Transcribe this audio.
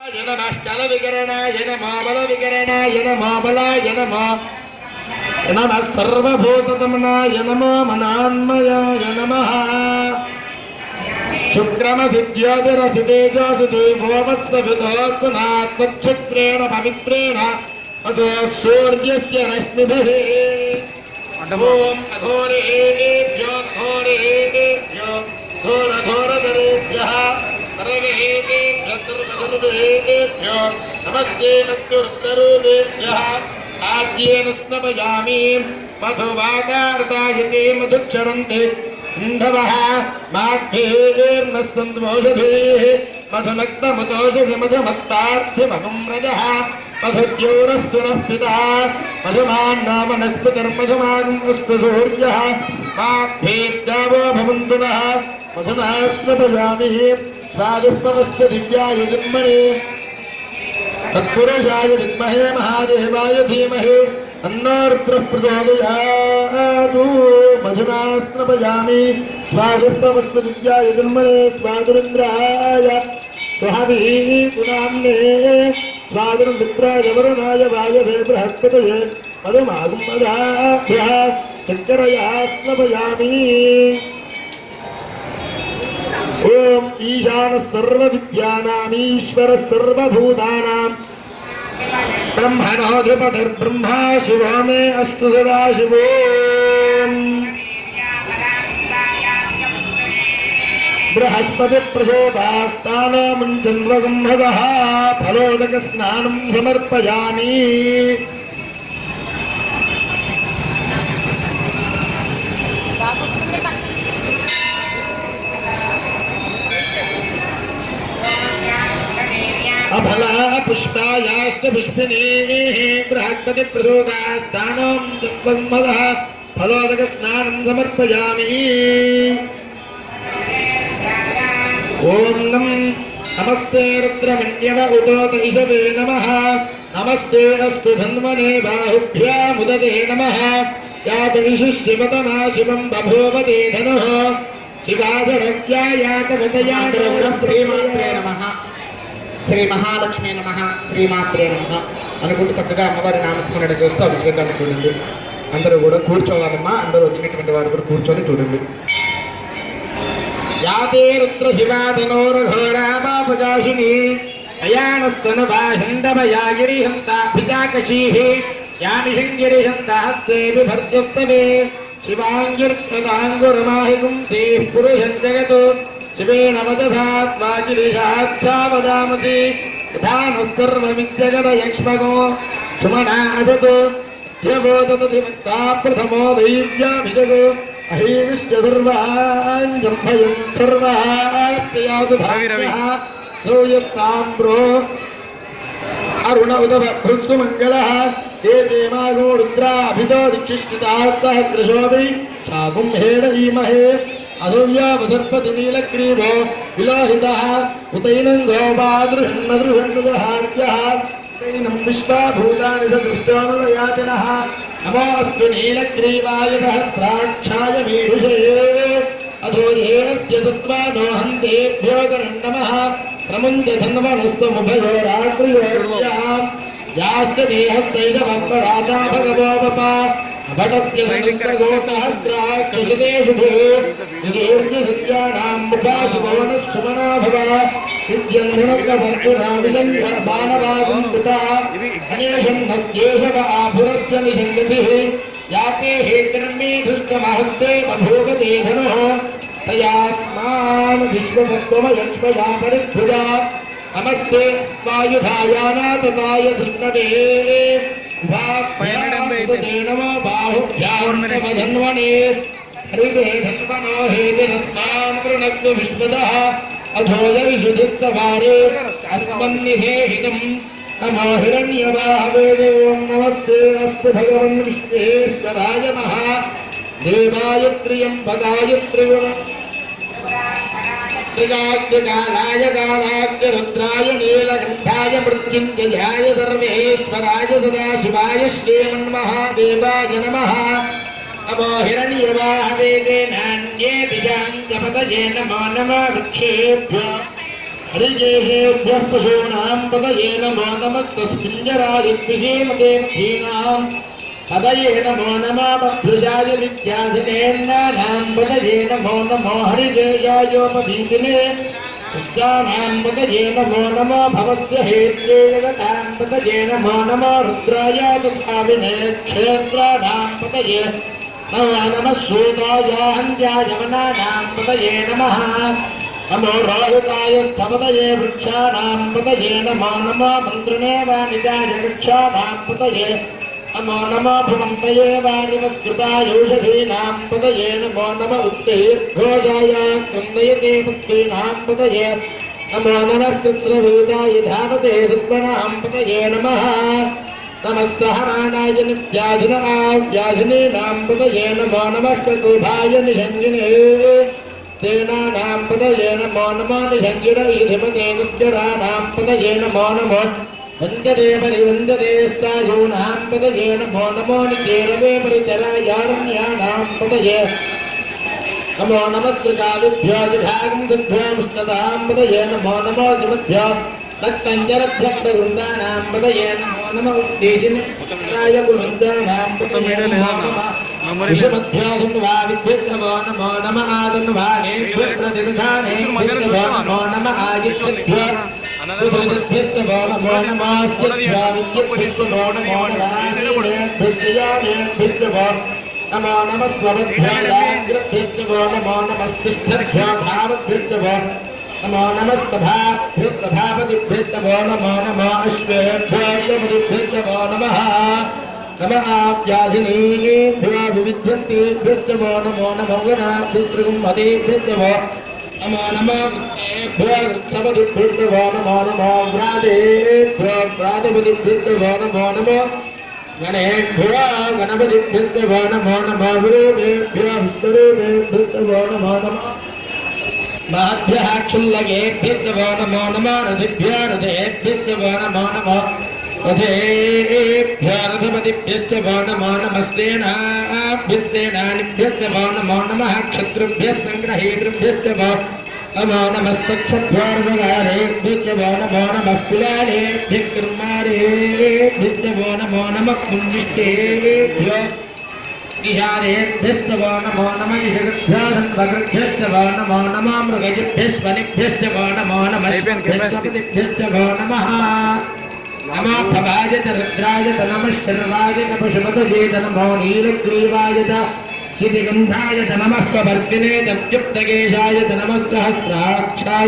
जल विकरणाय नमः बल विकरणाय नमः बलाय नमः नमः सर्वभूततमनाय नमो मनान्मयाय नमः शुक्रमसिद्ध्यादिरसितेजोऽसिदेवोमस्सवितोऽस्नात्सच्छित्रेण पवित्रेण अतो सूर्यस्य रश्मिभिः ॐ अघोरेभ्यो घोरेभ्यो घोरघोरधरेभ्यः सर्वेभ्यो नमस्ते नत्युत्तरोभ्यः आज्येन स्नपयामि मधुवागार्तायते मधुक्षरन्ते इन्धवः माघ्येर्नस्सन्मोषधेः मधुनक्तमतोषधमधुमत्तार्थ्यमनुम्रजः मधुद्योरस्तु नः पिता मधुमान्नामनस्पतिर्मधुमान्वस्तु सूर्यः माघ्येद्यावो भवन्तु नः मधुना स्नपयामि स्वादुष्पवस्य दिव्याय जन्मने तत्पुरुषाय विद्महे महादेवाय धीमहि तन्नो रुद्रः प्रचोदयात् मधुना स्नपयामि स्वादुष्पवस्य दिव्याय जन्मने स्वादुरिन्द्राय स्वाभिः पुनाम्ने स्वादुर्मित्राय वरुणाय वायवे बृहस्पतये मधुमागुम्मदाभ्यः शङ्करया स्नपयामि ओम ईशान सर्वविद्यानामीश्वर सर्वभूतानां ब्रह्मणोऽधिपतिर्ब्रह्मा शिवो मे अस्तु सदा शिवो बृहस्पतिप्रचोदास्तानमुञ्चन्वगम्भगः फलोदकस्नानं समर्पयामि अफला पुष्पायाश्च पुष्पिनेः बृहस्पतिप्रचोदास्तानं जन्मगः फलोदकस्नानं समर्पयामि ओम नमस्ते रुद्रमण्यव उदोत इषवे नमः नमस्ते अस्तु धन्वने बाहुभ्यामुदते नमः यात इषुश्रिमतमा शिवं बभूवते धनुः शिवाजरव्यायातगतया श्रीमात्रे नमः శ్రీ మహాలక్ష్మి నమః శ్రీమాత్రే నమః అనుకుంటూ చక్కగా అమ్మవారి నామస్మరణ చేస్తూ అభిషేకాన్ని చూడండి. అందరూ కూడా కూర్చోవాలమ్మా. అందరూ వచ్చినటువంటి వారు కూడా కూర్చొని చూడండి. యాతే రుద్ర శివాధనోరఘోరాపాపజాషిని అయానస్తనభాషండభయాగిరిహంతాభిజాకశీః యామిషంగిరిహంత హస్తేభిభర్జస్తవే శివాంగిర్తదాంగురమాహిగుంసేః పురుషం జగతో शिवेन वदधात्वाजिलिषाच्छावदामसि यथा नः सर्वमिज्जगदयक्ष्मगो सुमना असतो ध्यवोदतधिमत्ता प्रथमो दैव्याभिषगो अहीविश्च सर्वाञ्जम्भयन् सर्वास्त्यादुधाः ध्रुयस्ताम्रो अरुण उदव भृत्सुमङ्गलः ते देवागो रुद्राभितो दिक्षिष्टिताः सहस्रशोभि शाकुम्भेण ईमहे अधोव्यावदर्पति नीलग्रीवो विलोहितः उतैनं गोपादृषन्नदृषन्नदहार्यः उतैनं विश्वाभूतानि सदृष्टोऽनुयातिनः नमोऽस्तु नीलग्रीवाय सहस्राक्षाय मीढुषये अधोयेनस्य तत्त्वानो हन्तेभ्यो नमः प्रमुञ्च धन्वनस्त्वमुभयोरात्रियोर्याः याश्च देहस्तैषवम्बराजा भगवो वपा भटस्य सहस्रगोसहस्राक्षिषितेषु विशेषसत्यानां मुखाशुभो नः सुमना भव विद्यन्धनप्रभर्तुना विशङ्करमानवागं सुता गणेशं नस्येषव आभुरस्य निषङ्गतिः याते हे कर्मे धृष्टमहस्ते बभूवते धनुः तयास्मान् विश्वसत्त्वमयक्ष्मया परिभुजा नमस्ते वायुधायानातताय धृष्णवे नमो बाहुभ्यान्वने हरिवे धन्वनो हेतिरस्मान् कृणस्तु विश्वदः अधोय विशुधिस्तवारे अस्मन्निधेहितम् नमो हिरण्यवाहवे देवं नमस्ते अस्तु भगवन् विश्वेश्वराय महादेवाय त्र्यम्बकाय त्रिकालाय कालाग्निरुद्राय नीलकण्ठाय मृत्युञ्जयाय सर्वेश्वराय सदाशिवाय श्रीमन्महादेवाय नमः नमो हिरण्यवाहवे नान्ये दिशाञ्चपतये नमो नमः वृक्षेभ्यो हरिकेशेभ्यः पशूनां पतये नमो नमस्तस्मिञ्जरादिद्विषीमतेऽधीनां पतये नमो नमः बभ्रुजाय विद्याधिनेन्नानां पतये नमो नमो हरिकेशायोपभीतिने उद्दानां पतये नमो नमो भवस्य हेत्वे जगतां पतये नमो नमो रुद्राय तथाविने क्षेत्राणां पतये नमो नमः सूताय हन्त्याय वनानां पतये नमः नमो राहुताय स्थपतये वृक्षाणां पतये नमो नमो मन्त्रिणे वाणिजाय वृक्षाणां पतये नमो नमो भवन्तये वाणिवस्कृतायौषधीनां पतये नमो नमः उत्तैर्घोषाय क्रन्दयते पुत्रीणां पतये नमो नमः चित्रभूताय धावते सत्त्वनां पतये नमः नमः सहराणाय नित्याधिनाव्याधिनीनां पतये नमो नमः चतुर्भाय निषञ्जिने तेनानां पतये नमो नमो निषञ्जिनवीधिपते गुज्जराणां पतये नमो नमो वन्दते परिवन्दते स्थायूनां पतये नमो नमो निचेरवे परिचरायारण्यानां पतये नमो नमस्कृतादिभ्यो जुधागन्धभ्यो मुष्टदां पतये नमो नमो जुमभ्यो तत्पञ्चरभ्यक्तवृन्दानां पतये नमो नमः उत्तेजिनाय वृन्दानां पतये नमो नमः विषमध्याधन्वादिभ्यो नमो नमः आदन्वानेश्वरप्रतिधानेभ्यो नमो नमः आदित्यभ्यो सुभृद्भ्यो नमो नमः स्थित्याविद्यभ्यो नमो नमः नमो नमः स्वभद्भ्यो नमो नमः स्थिभ्यो भावभ्यो नमो नमः प्रभापतिभ्यो नमो नमः अश्वेभ्यो नमः नमः आप्याधिनीभ्यो विविध्यन्तेभ्यो नमो नमो गणाभ्यो नमो नमः सपदिभ्यो नमो नमो व्रातेभ्यो व्रातपदिभ्यो नमो नमो गणेभ्यो गणपतिभ्यो नमो नमः गुरुभ्यो विष्णुभ्यो नमो नमः महद्भ्यः क्षुल्लकेभ्यो नमो नमः रथिभ्यो रथेभ्यो नमो नमः रथेभ्यो रथपतिभ्यो नमो नमः सेनाभ्यस्तेनानिभ्यो नमो नमः क्षत्रुभ्यः सङ्ग्रहेतृभ्यो नमो नमस्तक्षभ्योर्वगारेभ्यो नमो नमः कुलालेभ्यः कर्मारेभ्यो नमो नमः कुञ्जिष्टेभ्यो इहारेभ्यो नमो नमः इषगभ्यो धन्वगभ्यो नमो नमः मृगजभ्यस्वनिभ्यो नमो नमः स्पतिभ्यो नमः नमो भवाय च रुद्राय च नमः शर्वाय च पशुपतये च नमो नीलग्रीवाय च शितिगन्धाय च नमः कवर्तिने च व्युक्तकेशाय च नमः सहस्राक्षाय